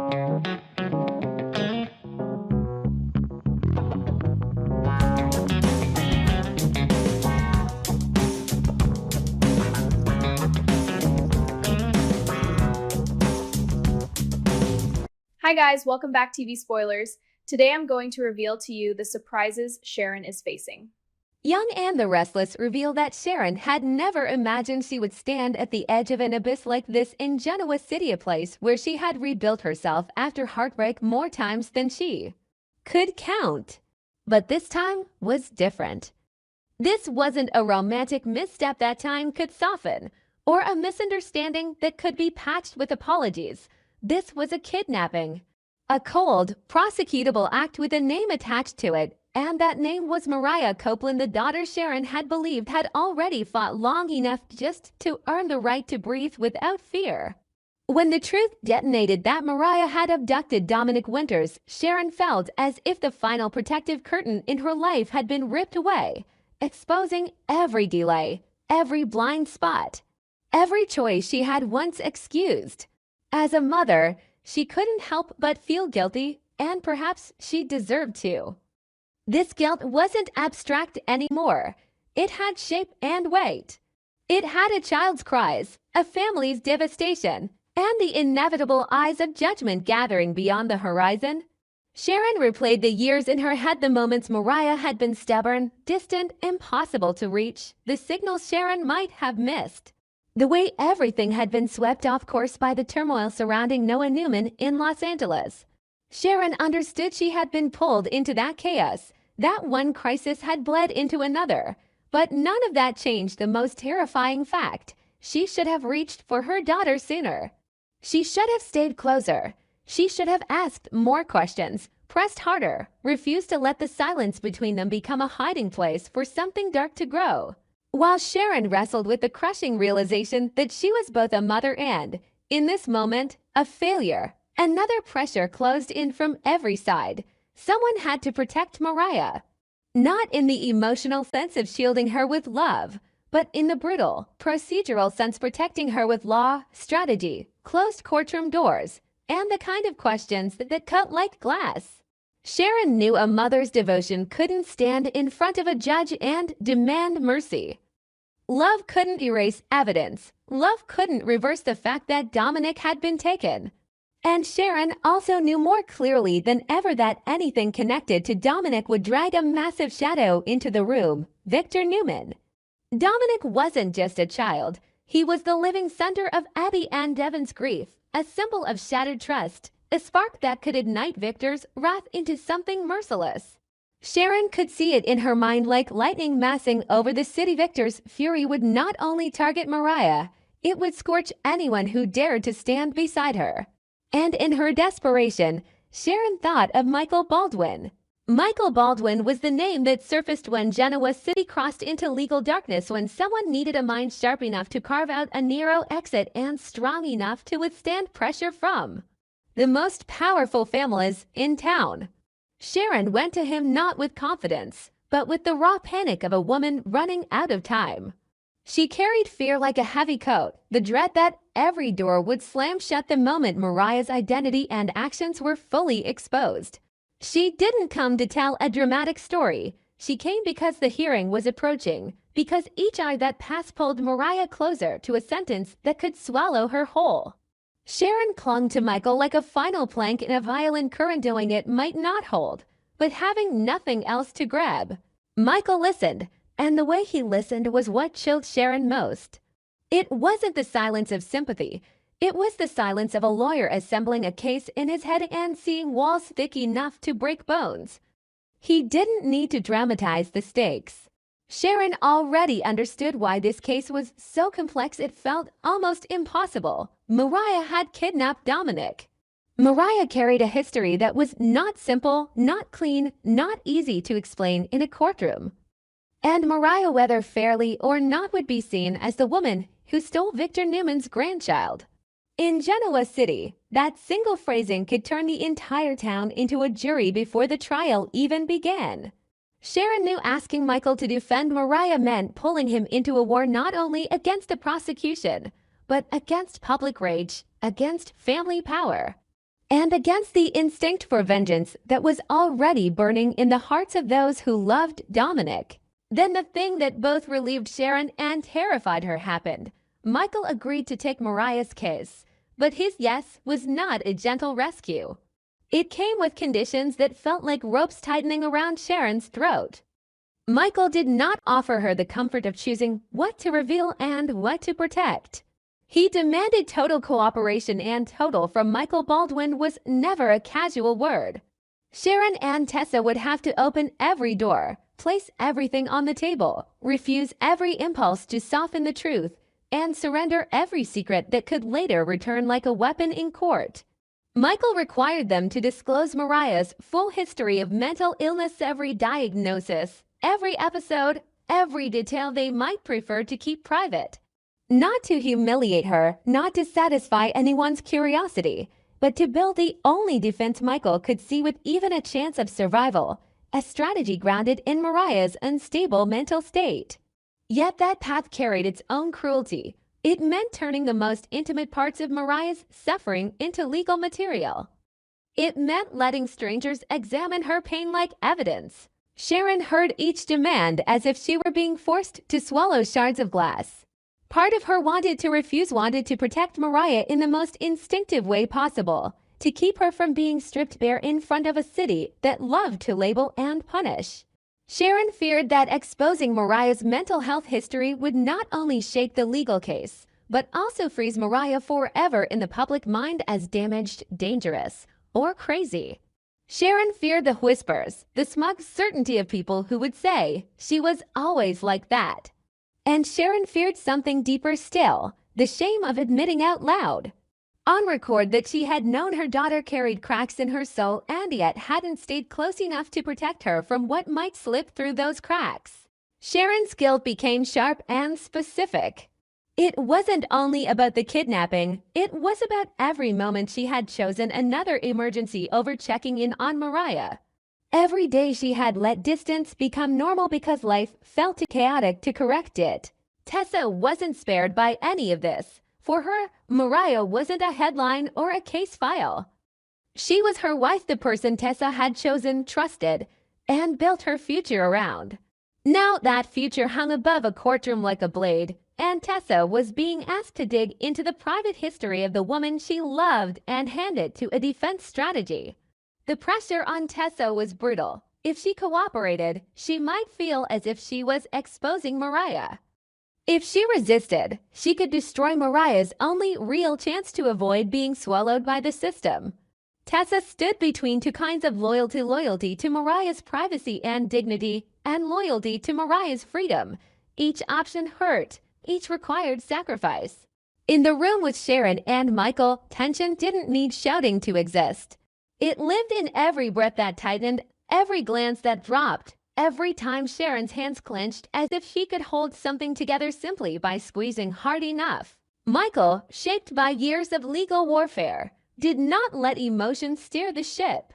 Hi guys, welcome back to TV Spoilers. Today I'm going to reveal to you the surprises Sharon is facing. Young and the Restless reveal that Sharon had never imagined she would stand at the edge of an abyss like this in Genoa City, a place where she had rebuilt herself after heartbreak more times than she could count. But this time was different. This wasn't a romantic misstep that time could soften, or a misunderstanding that could be patched with apologies. This was a kidnapping. A cold, prosecutable act with a name attached to it, and that name was Mariah Copeland, the daughter Sharon had believed had already fought long enough just to earn the right to breathe without fear. When the truth detonated that Mariah had abducted Dominic Winters, Sharon felt as if the final protective curtain in her life had been ripped away, exposing every delay, every blind spot, every choice she had once excused. As a mother, she couldn't help but feel guilty, and perhaps she deserved to. This guilt wasn't abstract anymore. It had shape and weight. It had a child's cries, a family's devastation, and the inevitable eyes of judgment gathering beyond the horizon. Sharon replayed the years in her head, the moments Mariah had been stubborn, distant, impossible to reach, the signals Sharon might have missed. The way everything had been swept off course by the turmoil surrounding Noah Newman in Los Angeles. Sharon understood she had been pulled into that chaos. That one crisis had bled into another. But none of that changed the most terrifying fact. She should have reached for her daughter sooner. She should have stayed closer. She should have asked more questions, pressed harder, refused to let the silence between them become a hiding place for something dark to grow. While Sharon wrestled with the crushing realization that she was both a mother and, in this moment, a failure, another pressure closed in from every side. Someone had to protect Mariah. Not in the emotional sense of shielding her with love, but in the brutal, procedural sense, protecting her with law, strategy, closed courtroom doors, and the kind of questions that cut like glass. Sharon knew a mother's devotion couldn't stand in front of a judge and demand mercy. Love couldn't erase evidence. Love couldn't reverse the fact that Dominic had been taken. And Sharon also knew more clearly than ever that anything connected to Dominic would drag a massive shadow into the room: Victor Newman. Dominic wasn't just a child. He was the living center of Abby and Devon's grief, a symbol of shattered trust, a spark that could ignite Victor's wrath into something merciless. Sharon could see it in her mind like lightning massing over the city. Victor's fury would not only target Mariah, it would scorch anyone who dared to stand beside her. And in her desperation, Sharon thought of Michael Baldwin. Michael Baldwin was the name that surfaced when Genoa City crossed into legal darkness, when someone needed a mind sharp enough to carve out a narrow exit and strong enough to withstand pressure from the most powerful families in town. Sharon went to him not with confidence, but with the raw panic of a woman running out of time. She carried fear like a heavy coat, the dread that every door would slam shut the moment Mariah's identity and actions were fully exposed. She didn't come to tell a dramatic story. She came because the hearing was approaching, because each eye that passed pulled Mariah closer to a sentence that could swallow her whole. Sharon clung to Michael like a final plank in a violent current, knowing it might not hold, but having nothing else to grab. Michael listened, and the way he listened was what chilled Sharon most. It wasn't the silence of sympathy. It was the silence of a lawyer assembling a case in his head and seeing walls thick enough to break bones. He didn't need to dramatize the stakes. Sharon already understood why this case was so complex it felt almost impossible. Mariah had kidnapped Dominic. Mariah carried a history that was not simple, not clean, not easy to explain in a courtroom. And Mariah, whether fairly or not, would be seen as the woman who stole Victor Newman's grandchild. In Genoa City, that single phrasing could turn the entire town into a jury before the trial even began. Sharon knew asking Michael to defend Mariah meant pulling him into a war not only against the prosecution, but against public rage, against family power. and against the instinct for vengeance that was already burning in the hearts of those who loved Dominic. Then the thing that both relieved Sharon and terrified her happened. Michael agreed to take Mariah's case, but his yes was not a gentle rescue. It came with conditions that felt like ropes tightening around Sharon's throat. Michael did not offer her the comfort of choosing what to reveal and what to protect. He demanded total cooperation, and total from Michael Baldwin was never a casual word. Sharon and Tessa would have to open every door, place everything on the table, refuse every impulse to soften the truth, and surrender every secret that could later return like a weapon in court. Michael required them to disclose Mariah's full history of mental illness, every diagnosis, every episode, every detail they might prefer to keep private. Not to humiliate her, not to satisfy anyone's curiosity, but to build the only defense Michael could see with even a chance of survival, a strategy grounded in Mariah's unstable mental state. Yet that path carried its own cruelty. It meant turning the most intimate parts of Mariah's suffering into legal material. It meant letting strangers examine her pain like evidence. Sharon heard each demand as if she were being forced to swallow shards of glass. Part of her wanted to protect Mariah in the most instinctive way possible, to keep her from being stripped bare in front of a city that loved to label and punish. Sharon feared that exposing Mariah's mental health history would not only shake the legal case, but also freeze Mariah forever in the public mind as damaged, dangerous, or crazy. Sharon feared the whispers, the smug certainty of people who would say she was always like that. And Sharon feared something deeper still, the shame of admitting out loud, on record, that she had known her daughter carried cracks in her soul and yet hadn't stayed close enough to protect her from what might slip through those cracks. Sharon's guilt became sharp and specific. It wasn't only about the kidnapping, it was about every moment she had chosen another emergency over checking in on Mariah. Every day she had let distance become normal because life felt too chaotic to correct it. Tessa wasn't spared by any of this. For her, Mariah wasn't a headline or a case file. She was her wife, the person Tessa had chosen, trusted, and built her future around. Now that future hung above a courtroom like a blade, and Tessa was being asked to dig into the private history of the woman she loved and hand it to a defense strategy. The pressure on Tessa was brutal. If she cooperated, she might feel as if she was exposing Mariah. If she resisted, she could destroy Mariah's only real chance to avoid being swallowed by the system. Tessa stood between two kinds of loyalty to Mariah's privacy and dignity, and loyalty to Mariah's freedom. Each option hurt, each required sacrifice. In the room with Sharon and Michael, tension didn't need shouting to exist. It lived in every breath that tightened, every glance that dropped, every time Sharon's hands clenched as if she could hold something together simply by squeezing hard enough. Michael, shaped by years of legal warfare, did not let emotion steer the ship.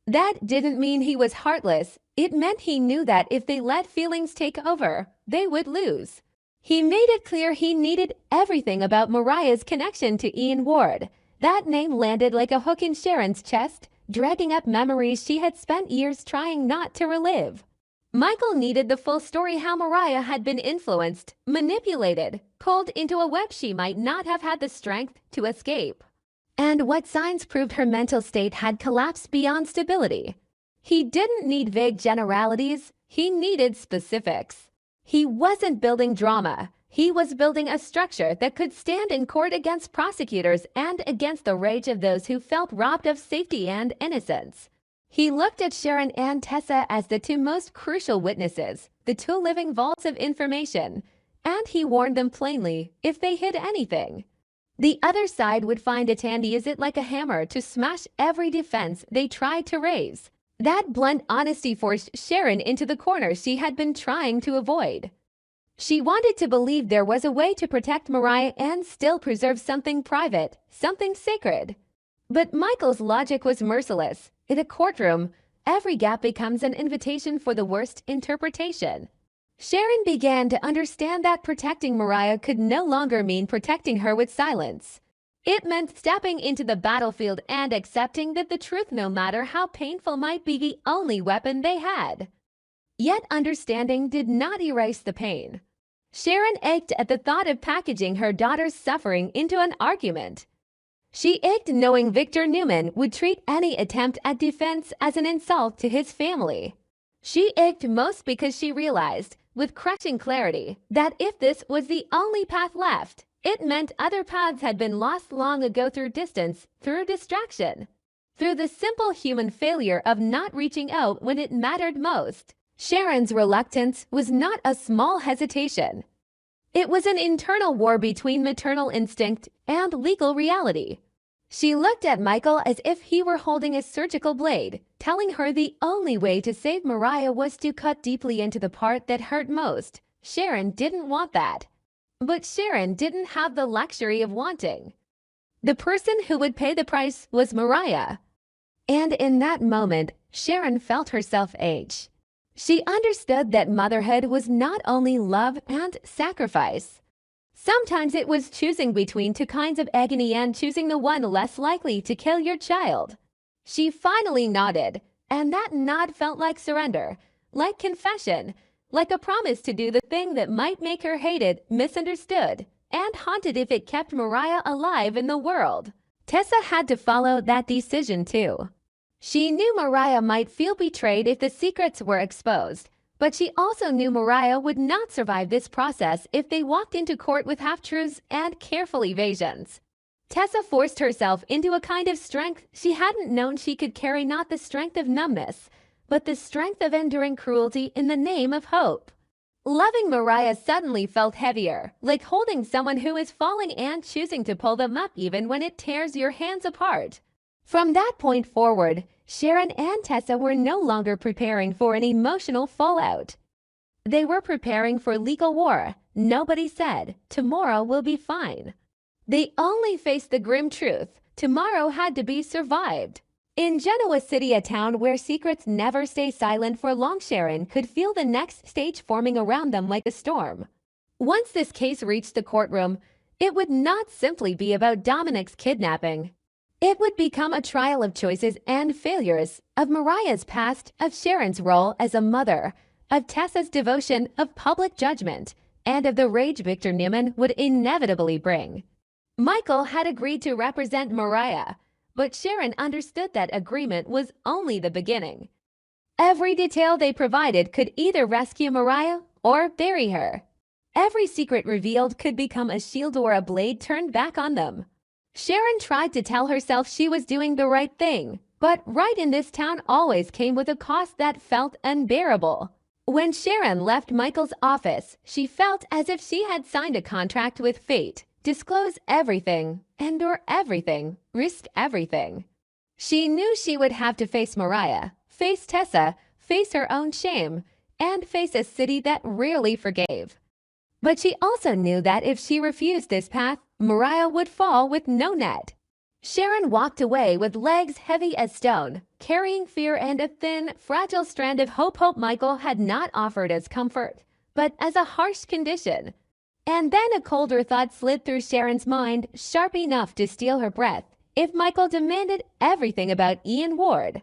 That didn't mean he was heartless. It meant he knew that if they let feelings take over, they would lose. He made it clear he needed everything about Mariah's connection to Ian Ward. That name landed like a hook in Sharon's chest, dragging up memories she had spent years trying not to relive. Michael needed the full story, how Mariah had been influenced, manipulated, pulled into a web she might not have had the strength to escape, and what signs proved her mental state had collapsed beyond stability. He didn't need vague generalities, he needed specifics. He wasn't building drama, he was building a structure that could stand in court against prosecutors and against the rage of those who felt robbed of safety and innocence. He looked at Sharon and Tessa as the two most crucial witnesses, the two living vaults of information, and he warned them plainly if they hid anything, the other side would find it handy as it like a hammer to smash every defense they tried to raise. That blunt honesty forced Sharon into the corner she had been trying to avoid. She wanted to believe there was a way to protect Mariah and still preserve something private, something sacred. But Michael's logic was merciless. In a courtroom, every gap becomes an invitation for the worst interpretation. Sharon began to understand that protecting Mariah could no longer mean protecting her with silence. It meant stepping into the battlefield and accepting that the truth, no matter how painful, might be the only weapon they had. Yet understanding did not erase the pain. Sharon ached at the thought of packaging her daughter's suffering into an argument. She ached knowing Victor Newman would treat any attempt at defense as an insult to his family. She ached most because she realized, with crushing clarity, that if this was the only path left, it meant other paths had been lost long ago through distance, through distraction, through the simple human failure of not reaching out when it mattered most. Sharon's reluctance was not a small hesitation. It was an internal war between maternal instinct and legal reality. She looked at Michael as if he were holding a surgical blade, telling her the only way to save Mariah was to cut deeply into the part that hurt most. Sharon didn't want that. But Sharon didn't have the luxury of wanting. The person who would pay the price was Mariah. And in that moment, Sharon felt herself age. She understood that motherhood was not only love and sacrifice. Sometimes it was choosing between two kinds of agony and choosing the one less likely to kill your child. She finally nodded, and that nod felt like surrender, like confession, like a promise to do the thing that might make her hated, misunderstood, and haunted if it kept Mariah alive in the world. Tessa had to follow that decision too. She knew Mariah might feel betrayed if the secrets were exposed, but she also knew Mariah would not survive this process if they walked into court with half-truths and careful evasions. Tessa forced herself into a kind of strength she hadn't known she could carry, not the strength of numbness, but the strength of enduring cruelty in the name of hope. Loving Mariah suddenly felt heavier, like holding someone who is falling and choosing to pull them up even when it tears your hands apart. From that point forward, Sharon and Tessa were no longer preparing for an emotional fallout. They were preparing for legal war. Nobody said, "Tomorrow will be fine." They only faced the grim truth. Tomorrow had to be survived. In Genoa City, a town where secrets never stay silent for long, Sharon could feel the next stage forming around them like a storm. Once this case reached the courtroom, it would not simply be about Dominic's kidnapping. It would become a trial of choices and failures, of Mariah's past, of Sharon's role as a mother, of Tessa's devotion, of public judgment, and of the rage Victor Newman would inevitably bring. Michael had agreed to represent Mariah, but Sharon understood that agreement was only the beginning. Every detail they provided could either rescue Mariah or bury her. Every secret revealed could become a shield or a blade turned back on them. Sharon tried to tell herself she was doing the right thing, but right in this town always came with a cost that felt unbearable. When Sharon left Michael's office, she felt as if she had signed a contract with fate. Disclose everything, endure everything, risk everything. She knew she would have to face Mariah, face Tessa, face her own shame, and face a city that rarely forgave. But she also knew that if she refused this path, Mariah would fall with no net. Sharon walked away with legs heavy as stone, carrying fear and a thin, fragile strand of hope Michael had not offered as comfort, but as a harsh condition. And then a colder thought slid through Sharon's mind, sharp enough to steal her breath. If Michael demanded everything about Ian Ward,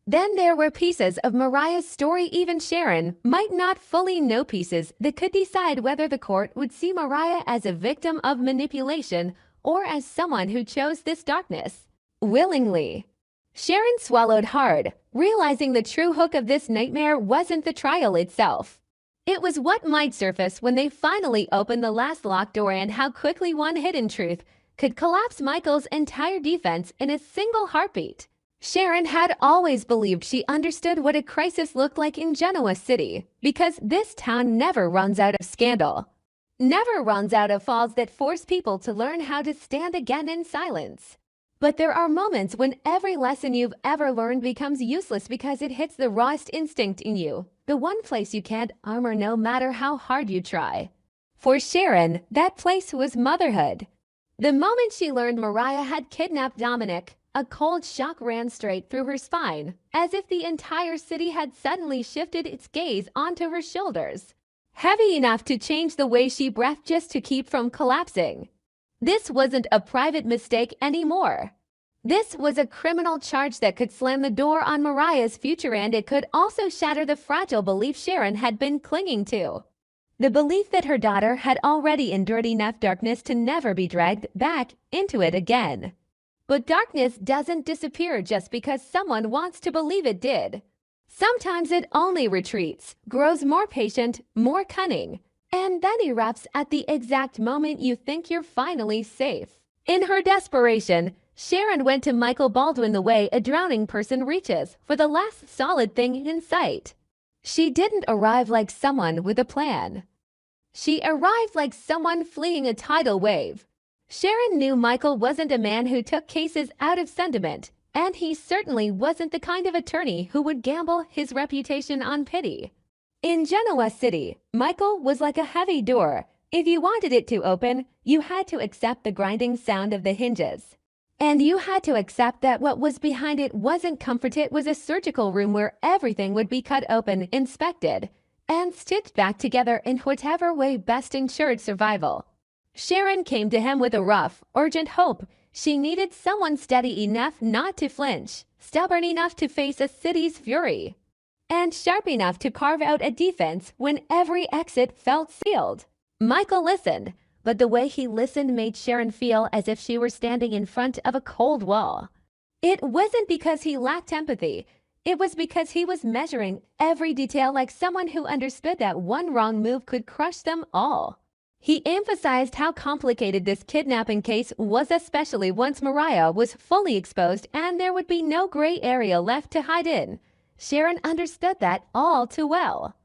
then there were pieces of Mariah's story even Sharon might not fully know, pieces that could decide whether the court would see Mariah as a victim of manipulation or as someone who chose this darkness willingly. Sharon swallowed hard, realizing the true hook of this nightmare wasn't the trial itself. It was what might surface when they finally opened the last locked door, and how quickly one hidden truth could collapse Michael's entire defense in a single heartbeat. Sharon had always believed she understood what a crisis looked like in Genoa City, because this town never runs out of scandal, never runs out of falls that force people to learn how to stand again in silence. But there are moments when every lesson you've ever learned becomes useless because it hits the rawest instinct in you, the one place you can't armor no matter how hard you try. For Sharon, that place was motherhood. The moment she learned Mariah had kidnapped Dominic, a cold shock ran straight through her spine, as if the entire city had suddenly shifted its gaze onto her shoulders, heavy enough to change the way she breathed just to keep from collapsing. This wasn't a private mistake anymore. This was a criminal charge that could slam the door on Mariah's future, and it could also shatter the fragile belief Sharon had been clinging to. The belief that her daughter had already endured enough darkness to never be dragged back into it again. But darkness doesn't disappear just because someone wants to believe it did. Sometimes it only retreats, grows more patient, more cunning, and then erupts at the exact moment you think you're finally safe. In her desperation, Sharon went to Michael Baldwin the way a drowning person reaches for the last solid thing in sight. She didn't arrive like someone with a plan. She arrived like someone fleeing a tidal wave. Sharon knew Michael wasn't a man who took cases out of sentiment, and he certainly wasn't the kind of attorney who would gamble his reputation on pity. In Genoa City, Michael was like a heavy door. If you wanted it to open, you had to accept the grinding sound of the hinges. And you had to accept that what was behind it wasn't comfort, it was a surgical room where everything would be cut open, inspected, and stitched back together in whatever way best ensured survival. Sharon came to him with a rough, urgent hope. She needed someone steady enough not to flinch, stubborn enough to face a city's fury, and sharp enough to carve out a defense when every exit felt sealed. Michael listened, but the way he listened made Sharon feel as if she were standing in front of a cold wall. It wasn't because he lacked empathy. It was because he was measuring every detail like someone who understood that one wrong move could crush them all. He emphasized how complicated this kidnapping case was, especially once Mariah was fully exposed and there would be no gray area left to hide in. Sharon understood that all too well.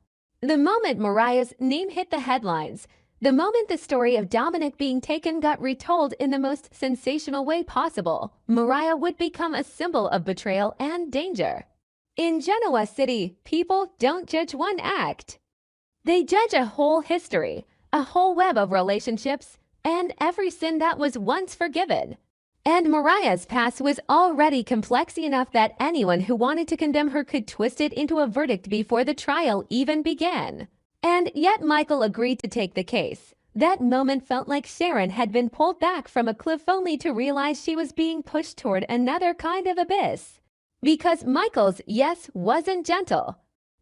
The moment Mariah's name hit the headlines, the moment the story of Dominic being taken got retold in the most sensational way possible, Mariah would become a symbol of betrayal and danger. In Genoa City, people don't judge one act. They judge a whole history, a whole web of relationships, and every sin that was once forgiven. And Mariah's past was already complex enough that anyone who wanted to condemn her could twist it into a verdict before the trial even began. And yet Michael agreed to take the case. That moment felt like Sharon had been pulled back from a cliff only to realize she was being pushed toward another kind of abyss. Because Michael's yes wasn't gentle.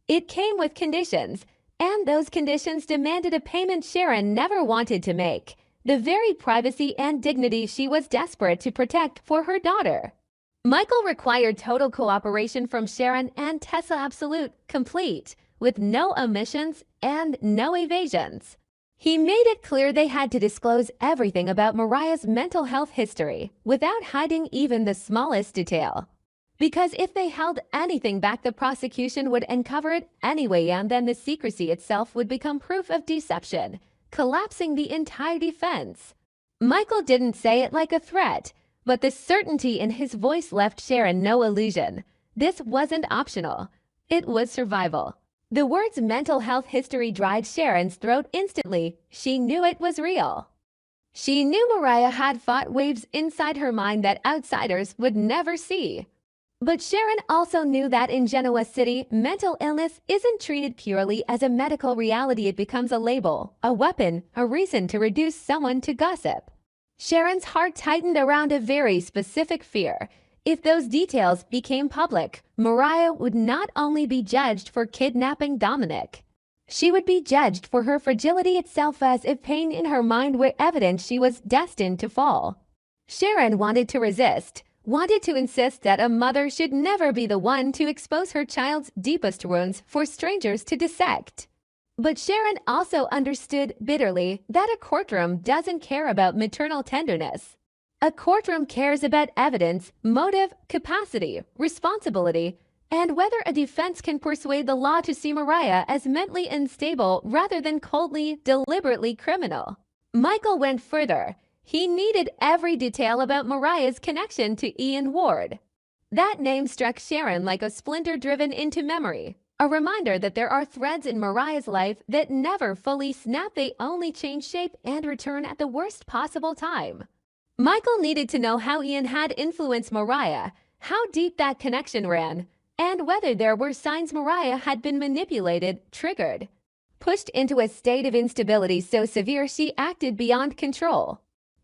It came with conditions, and those conditions demanded a payment Sharon never wanted to make. The very privacy and dignity she was desperate to protect for her daughter. Michael required total cooperation from Sharon and Tessa, absolute, complete, with no omissions and no evasions. He made it clear they had to disclose everything about Mariah's mental health history without hiding even the smallest detail. Because if they held anything back, the prosecution would uncover it anyway, and then the secrecy itself would become proof of deception, collapsing the entire defense. Michael didn't say it like a threat, but the certainty in his voice left Sharon no illusion. This wasn't optional. It was survival. The words mental health history dried Sharon's throat instantly. She knew it was real. She knew Mariah had fought waves inside her mind that outsiders would never see. But Sharon also knew that in Genoa City, mental illness isn't treated purely as a medical reality. It becomes a label, a weapon, a reason to reduce someone to gossip. Sharon's heart tightened around a very specific fear. If those details became public, Mariah would not only be judged for kidnapping Dominic. She would be judged for her fragility itself, as if pain in her mind were evidence she was destined to fall. Sharon wanted to resist. Wanted to insist that a mother should never be the one to expose her child's deepest wounds for strangers to dissect. But Sharon also understood bitterly that a courtroom doesn't care about maternal tenderness. A courtroom cares about evidence, motive, capacity, responsibility, and whether a defense can persuade the law to see Mariah as mentally unstable rather than coldly, deliberately criminal. Michael went further. He needed every detail about Mariah's connection to Ian Ward. That name struck Sharon like a splinter driven into memory, a reminder that there are threads in Mariah's life that never fully snap. They only change shape and return at the worst possible time. Michael needed to know how Ian had influenced Mariah, how deep that connection ran, and whether there were signs Mariah had been manipulated, triggered, pushed into a state of instability so severe she acted beyond control.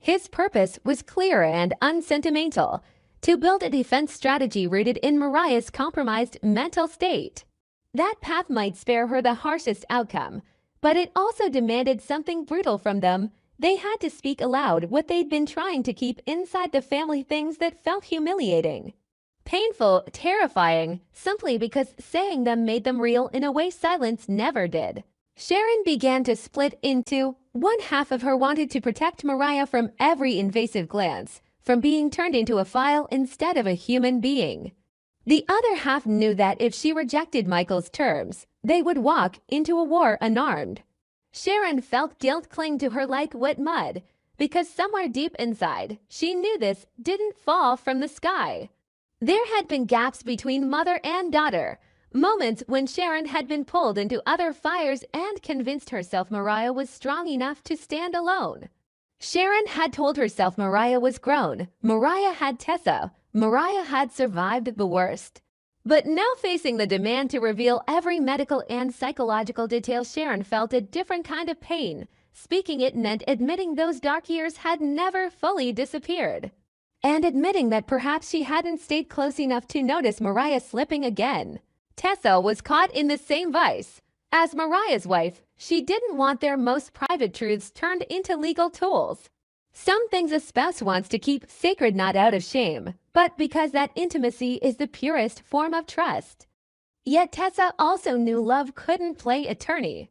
His purpose was clear and unsentimental: to build a defense strategy rooted in Mariah's compromised mental state. That path might spare her the harshest outcome, but it also demanded something brutal from them. They had to speak aloud what they'd been trying to keep inside the family, things that felt humiliating, painful, terrifying, simply because saying them made them real in a way silence never did. Sharon began to split in two. One half of her wanted to protect Mariah from every invasive glance, from being turned into a file instead of a human being. The other half knew that if she rejected Michael's terms, they would walk into a war unarmed. Sharon felt guilt cling to her like wet mud, because somewhere deep inside, she knew this didn't fall from the sky. There had been gaps between mother and daughter, moments when Sharon had been pulled into other fires and convinced herself Mariah was strong enough to stand alone. Sharon had told herself Mariah was grown, Mariah had Tessa, Mariah had survived the worst. But now, facing the demand to reveal every medical and psychological detail, Sharon felt a different kind of pain. Speaking it meant admitting those dark years had never fully disappeared, and admitting that perhaps she hadn't stayed close enough to notice Mariah slipping again. Tessa was caught in the same vice. As Mariah's wife, she didn't want their most private truths turned into legal tools. Some things a spouse wants to keep sacred, not out of shame, but because that intimacy is the purest form of trust. Yet Tessa also knew love couldn't play attorney.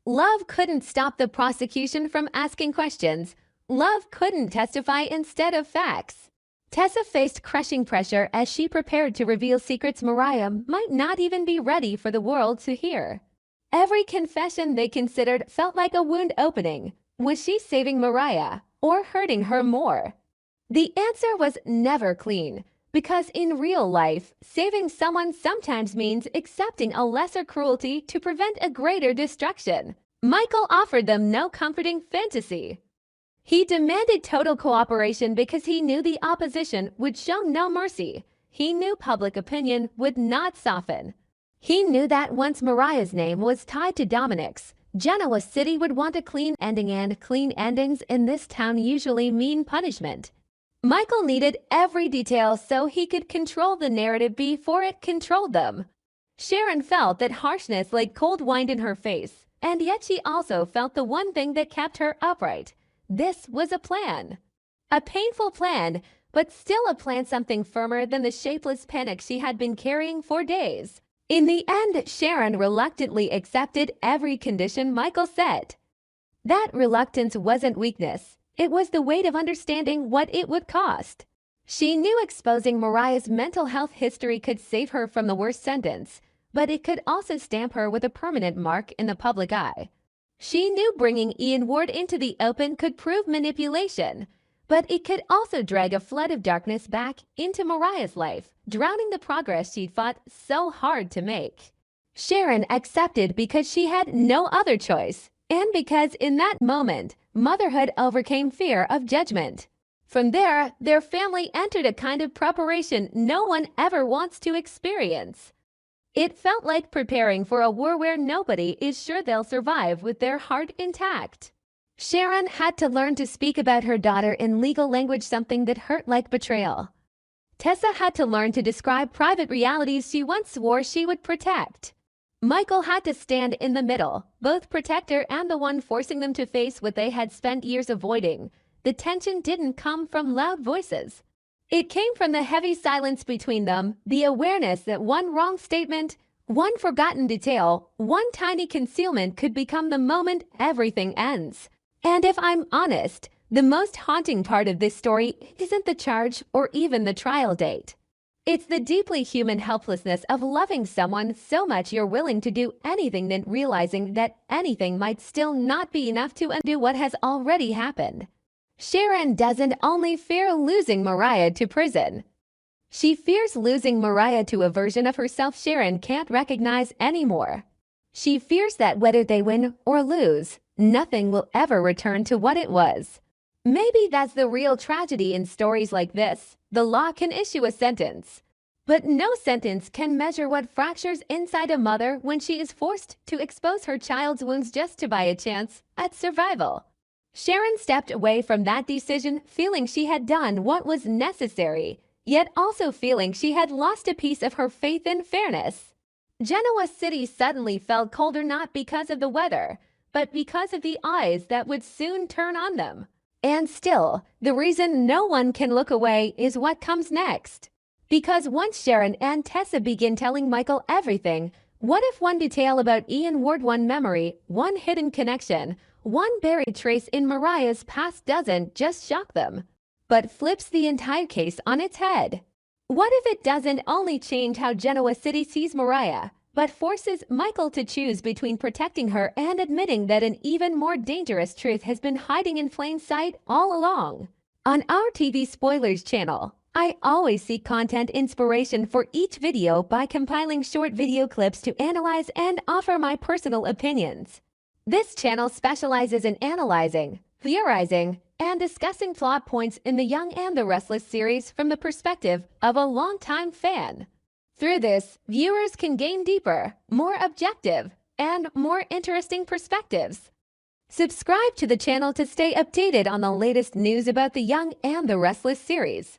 Love couldn't stop the prosecution from asking questions. Love couldn't testify instead of facts. Tessa faced crushing pressure as she prepared to reveal secrets Mariah might not even be ready for the world to hear. Every confession they considered felt like a wound opening. Was she saving Mariah or hurting her more? The answer was never clean, because in real life, saving someone sometimes means accepting a lesser cruelty to prevent a greater destruction. Michael offered them no comforting fantasy. He demanded total cooperation because he knew the opposition would show no mercy. He knew public opinion would not soften. He knew that once Mariah's name was tied to Dominic's, Genoa City would want a clean ending, and clean endings in this town usually mean punishment. Michael needed every detail so he could control the narrative before it controlled them. Sharon felt that harshness like cold wine in her face, and yet she also felt the one thing that kept her upright. This was a plan. A painful plan, but still a plan, something firmer than the shapeless panic she had been carrying for days. In the end, Sharon reluctantly accepted every condition Michael set. That reluctance wasn't weakness. It was the weight of understanding what it would cost. She knew exposing Mariah's mental health history could save her from the worst sentence, but it could also stamp her with a permanent mark in the public eye. She knew bringing Ian Ward into the open could prove manipulation, but it could also drag a flood of darkness back into Mariah's life, drowning the progress she'd fought so hard to make. Sharon accepted because she had no other choice, and because in that moment, motherhood overcame fear of judgment. From there, their family entered a kind of preparation no one ever wants to experience. It felt like preparing for a war where nobody is sure they'll survive with their heart intact. Sharon had to learn to speak about her daughter in legal language, something that hurt like betrayal. Tessa had to learn to describe private realities she once swore she would protect. Michael had to stand in the middle, both protector and the one forcing them to face what they had spent years avoiding. The tension didn't come from loud voices. It came from the heavy silence between them, the awareness that one wrong statement, one forgotten detail, one tiny concealment could become the moment everything ends. And if I'm honest, the most haunting part of this story isn't the charge or even the trial date. It's the deeply human helplessness of loving someone so much you're willing to do anything, then realizing that anything might still not be enough to undo what has already happened. Sharon doesn't only fear losing Mariah to prison. She fears losing Mariah to a version of herself Sharon can't recognize anymore. She fears that whether they win or lose, nothing will ever return to what it was. Maybe that's the real tragedy in stories like this. The law can issue a sentence, but no sentence can measure what fractures inside a mother when she is forced to expose her child's wounds just to buy a chance at survival. Sharon stepped away from that decision feeling she had done what was necessary, yet also feeling she had lost a piece of her faith in fairness. Genoa City suddenly felt colder not because of the weather, but because of the eyes that would soon turn on them. And still, the reason no one can look away is what comes next. Because once Sharon and Tessa begin telling Michael everything, what if one detail about Ian Ward, one memory, one hidden connection, one buried trace in Mariah's past doesn't just shock them, but flips the entire case on its head? What if it doesn't only change how Genoa City sees Mariah, but forces Michael to choose between protecting her and admitting that an even more dangerous truth has been hiding in plain sight all along? On our TV Spoilers channel, I always seek content inspiration for each video by compiling short video clips to analyze and offer my personal opinions. This channel specializes in analyzing, theorizing, and discussing plot points in The Young and the Restless series from the perspective of a longtime fan. Through this, viewers can gain deeper, more objective, and more interesting perspectives. Subscribe to the channel to stay updated on the latest news about The Young and the Restless series.